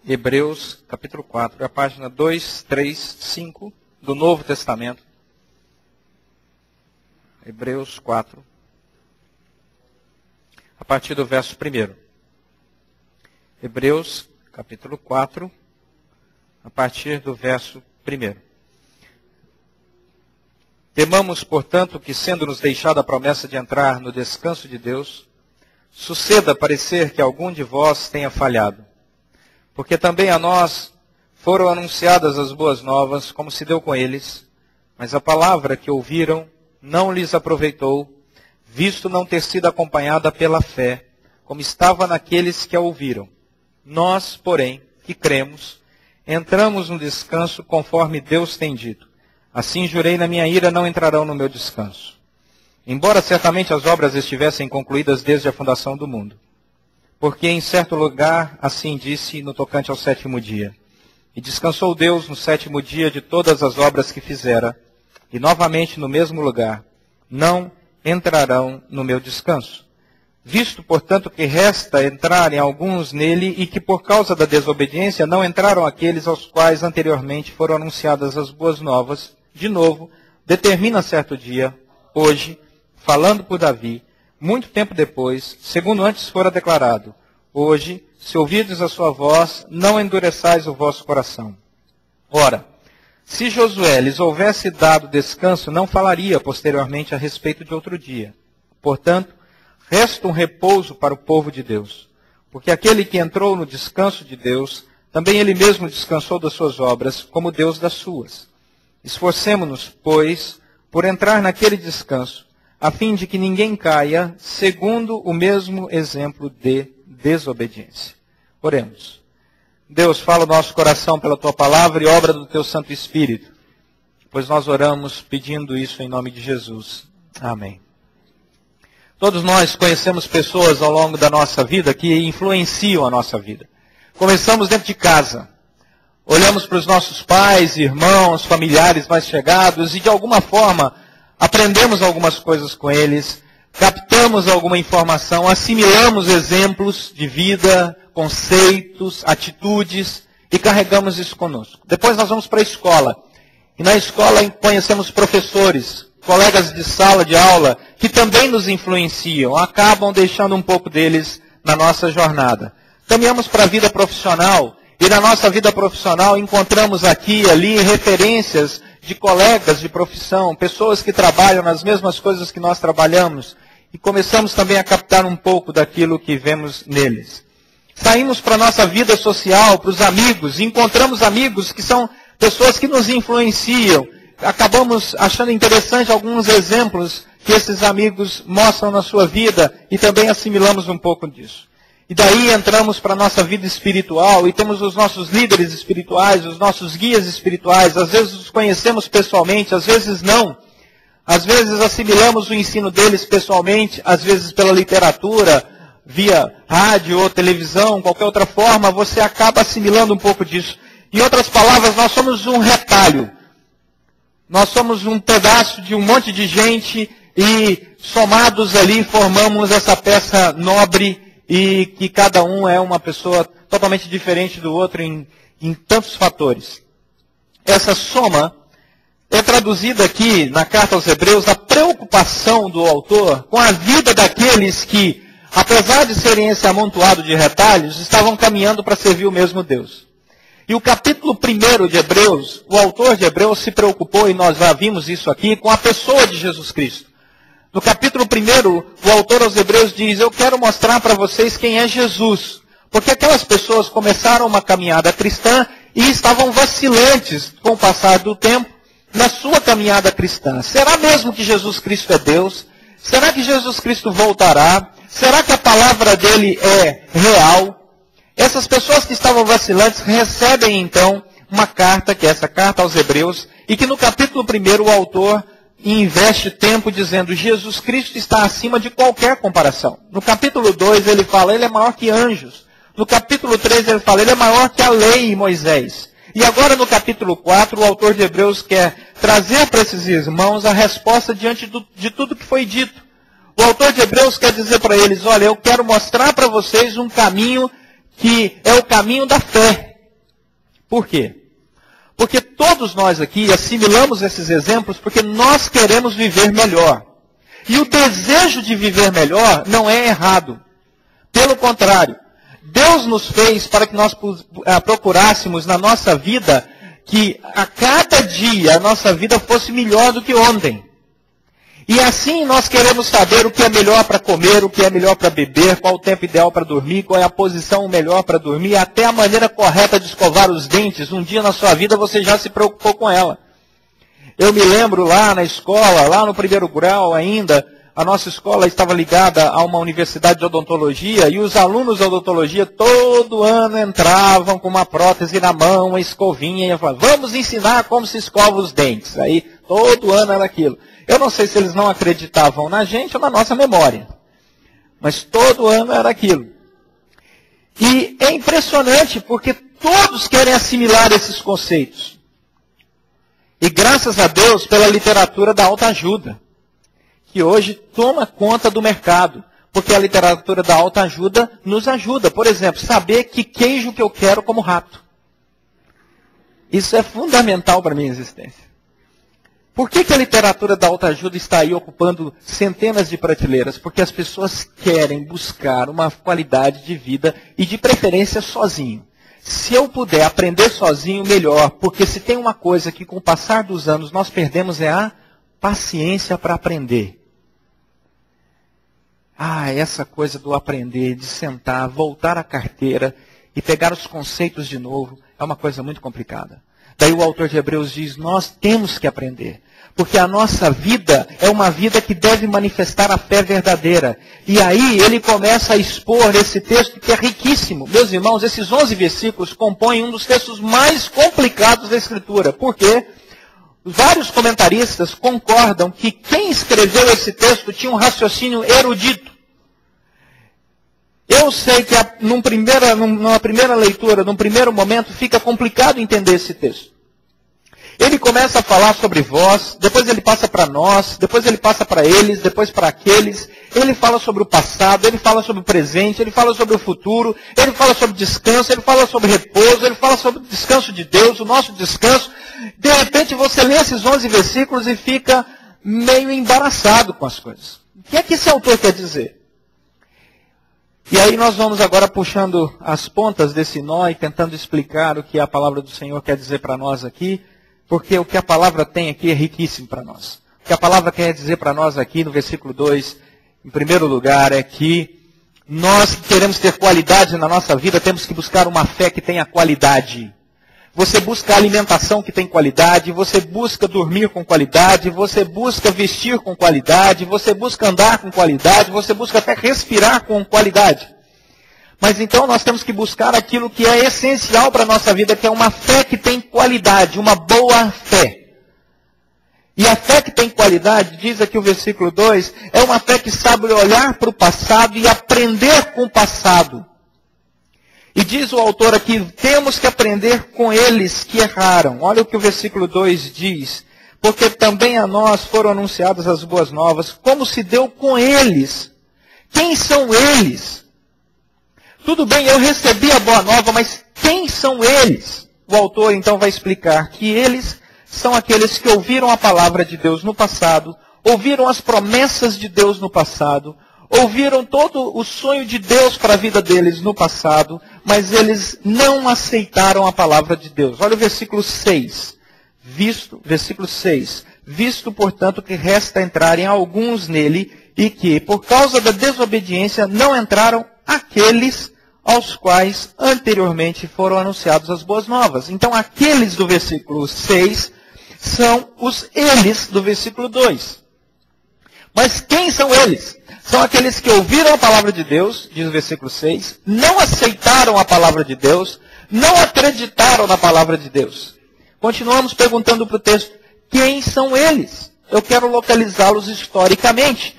Hebreus, capítulo 4, é a página 2, 3, 5 do Novo Testamento. Hebreus 4, a partir do verso 1. Hebreus, capítulo 4, a partir do verso 1. Temamos, portanto, que, sendo-nos deixada a promessa de entrar no descanso de Deus, suceda parecer que algum de vós tenha falhado. Porque também a nós foram anunciadas as boas novas, como se deu com eles, mas a palavra que ouviram não lhes aproveitou, visto não ter sido acompanhada pela fé, como estava naqueles que a ouviram. Nós, porém, que cremos, entramos no descanso conforme Deus tem dito. Assim jurei na minha ira, não entrarão no meu descanso. Embora certamente as obras estivessem concluídas desde a fundação do mundo. Porque em certo lugar assim disse no tocante ao sétimo dia. E descansou Deus no sétimo dia de todas as obras que fizera. E novamente no mesmo lugar. Não entrarão no meu descanso. Visto, portanto, que resta entrarem alguns nele e que por causa da desobediência não entraram aqueles aos quais anteriormente foram anunciadas as boas novas, de novo, determina certo dia, hoje, falando por Davi, muito tempo depois, segundo antes fora declarado, hoje, se ouvirdes a sua voz, não endureçais o vosso coração. Ora, se Josué lhes houvesse dado descanso, não falaria posteriormente a respeito de outro dia. Portanto, resta um repouso para o povo de Deus. Porque aquele que entrou no descanso de Deus, também ele mesmo descansou das suas obras, como Deus das suas. Esforcemo-nos, pois, por entrar naquele descanso, a fim de que ninguém caia, segundo o mesmo exemplo de desobediência. Oremos. Deus, fala o nosso coração pela Tua palavra e obra do Teu Santo Espírito, pois nós oramos pedindo isso em nome de Jesus. Amém. Todos nós conhecemos pessoas ao longo da nossa vida que influenciam a nossa vida. Começamos dentro de casa. Olhamos para os nossos pais, irmãos, familiares mais chegados e de alguma forma aprendemos algumas coisas com eles, captamos alguma informação, assimilamos exemplos de vida, conceitos, atitudes e carregamos isso conosco. Depois nós vamos para a escola. E na escola conhecemos professores, colegas de sala de aula que também nos influenciam, acabam deixando um pouco deles na nossa jornada. Caminhamos para a vida profissional e na nossa vida profissional encontramos aqui e ali referências de colegas de profissão, pessoas que trabalham nas mesmas coisas que nós trabalhamos, e começamos também a captar um pouco daquilo que vemos neles. Saímos para a nossa vida social, para os amigos, e encontramos amigos que são pessoas que nos influenciam. Acabamos achando interessante alguns exemplos que esses amigos mostram na sua vida, e também assimilamos um pouco disso. E daí entramos para a nossa vida espiritual e temos os nossos líderes espirituais, os nossos guias espirituais. Às vezes os conhecemos pessoalmente, às vezes não. Às vezes assimilamos o ensino deles pessoalmente, às vezes pela literatura, via rádio ou televisão, qualquer outra forma, você acaba assimilando um pouco disso. Em outras palavras, nós somos um retalho. Nós somos um pedaço de um monte de gente e somados ali formamos essa peça nobre e que cada um é uma pessoa totalmente diferente do outro em tantos fatores. Essa soma é traduzida aqui na carta aos Hebreus a preocupação do autor com a vida daqueles que, apesar de serem esse amontoado de retalhos, estavam caminhando para servir o mesmo Deus. E o capítulo 1 de Hebreus, o autor de Hebreus se preocupou, e nós já vimos isso aqui, com a pessoa de Jesus Cristo. No capítulo 1, o autor aos Hebreus diz, eu quero mostrar para vocês quem é Jesus. Porque aquelas pessoas começaram uma caminhada cristã e estavam vacilantes com o passar do tempo na sua caminhada cristã. Será mesmo que Jesus Cristo é Deus? Será que Jesus Cristo voltará? Será que a palavra dele é real? Essas pessoas que estavam vacilantes recebem então uma carta, que é essa carta aos Hebreus, e que no capítulo 1 o autor investe tempo dizendo Jesus Cristo está acima de qualquer comparação. No capítulo 2 ele fala, ele é maior que anjos. No capítulo 3 ele fala, ele é maior que a lei e Moisés. E agora no capítulo 4 o autor de Hebreus quer trazer para esses irmãos a resposta diante de tudo que foi dito. O autor de Hebreus quer dizer para eles, olha, eu quero mostrar para vocês um caminho que é o caminho da fé. Por quê? Porque todos nós aqui assimilamos esses exemplos porque nós queremos viver melhor. E o desejo de viver melhor não é errado. Pelo contrário, Deus nos fez para que nós procurássemos na nossa vida que a cada dia a nossa vida fosse melhor do que ontem. E assim nós queremos saber o que é melhor para comer, o que é melhor para beber, qual o tempo ideal para dormir, qual é a posição melhor para dormir, até a maneira correta de escovar os dentes. Um dia na sua vida você já se preocupou com ela. Eu me lembro lá na escola, lá no primeiro grau ainda, a nossa escola estava ligada a uma universidade de odontologia e os alunos de odontologia todo ano entravam com uma prótese na mão, uma escovinha, e falavam, vamos ensinar como se escova os dentes. Aí todo ano era aquilo. Eu não sei se eles não acreditavam na gente ou na nossa memória. Mas todo ano era aquilo. E é impressionante porque todos querem assimilar esses conceitos. E graças a Deus pela literatura da autoajuda, que hoje toma conta do mercado. Porque a literatura da autoajuda nos ajuda. Por exemplo, saber que queijo que eu quero como rato. Isso é fundamental para a minha existência. Por que a literatura da autoajuda está aí ocupando centenas de prateleiras? Porque as pessoas querem buscar uma qualidade de vida e de preferência sozinho. Se eu puder aprender sozinho, melhor. Porque se tem uma coisa que com o passar dos anos nós perdemos é a paciência para aprender. Essa coisa do aprender, de sentar, voltar à carteira e pegar os conceitos de novo, é uma coisa muito complicada. Daí o autor de Hebreus diz, nós temos que aprender. Porque a nossa vida é uma vida que deve manifestar a fé verdadeira. E aí ele começa a expor esse texto que é riquíssimo. Meus irmãos, esses 11 versículos compõem um dos textos mais complicados da Escritura. Por quê? Vários comentaristas concordam que quem escreveu esse texto tinha um raciocínio erudito. Eu sei que numa primeira leitura, num primeiro momento, fica complicado entender esse texto. Ele começa a falar sobre vós, depois ele passa para nós, depois ele passa para eles, depois para aqueles. Ele fala sobre o passado, ele fala sobre o presente, ele fala sobre o futuro, ele fala sobre descanso, ele fala sobre repouso, ele fala sobre o descanso de Deus, o nosso descanso. De repente você lê esses 11 versículos e fica meio embaraçado com as coisas. O que é que esse autor quer dizer? E aí nós vamos agora puxando as pontas desse nó e tentando explicar o que a palavra do Senhor quer dizer para nós aqui, porque o que a palavra tem aqui é riquíssimo para nós. O que a palavra quer dizer para nós aqui no versículo 2, em primeiro lugar, é que nós que queremos ter qualidade na nossa vida, temos que buscar uma fé que tenha qualidade. Você busca alimentação que tem qualidade, você busca dormir com qualidade, você busca vestir com qualidade, você busca andar com qualidade, você busca até respirar com qualidade. Mas então nós temos que buscar aquilo que é essencial para a nossa vida, que é uma fé que tem qualidade, uma boa fé. E a fé que tem qualidade, diz aqui o versículo 2, é uma fé que sabe olhar para o passado e aprender com o passado. E diz o autor aqui, temos que aprender com eles que erraram. Olha o que o versículo 2 diz. Porque também a nós foram anunciadas as boas novas, como se deu com eles. Quem são eles? Tudo bem, eu recebi a boa nova, mas quem são eles? O autor então vai explicar que eles são aqueles que ouviram a palavra de Deus no passado, ouviram as promessas de Deus no passado, ouviram todo o sonho de Deus para a vida deles no passado, mas eles não aceitaram a palavra de Deus. Olha o versículo 6. Versículo 6. Visto, portanto, que resta entrarem alguns nele, e que, por causa da desobediência, não entraram aqueles aos quais anteriormente foram anunciados as boas novas. Então, aqueles do versículo 6 são os eles do versículo 2. Mas quem são eles? São aqueles que ouviram a palavra de Deus, diz o versículo 6, não aceitaram a palavra de Deus, não acreditaram na palavra de Deus. Continuamos perguntando para o texto, quem são eles? Eu quero localizá-los historicamente.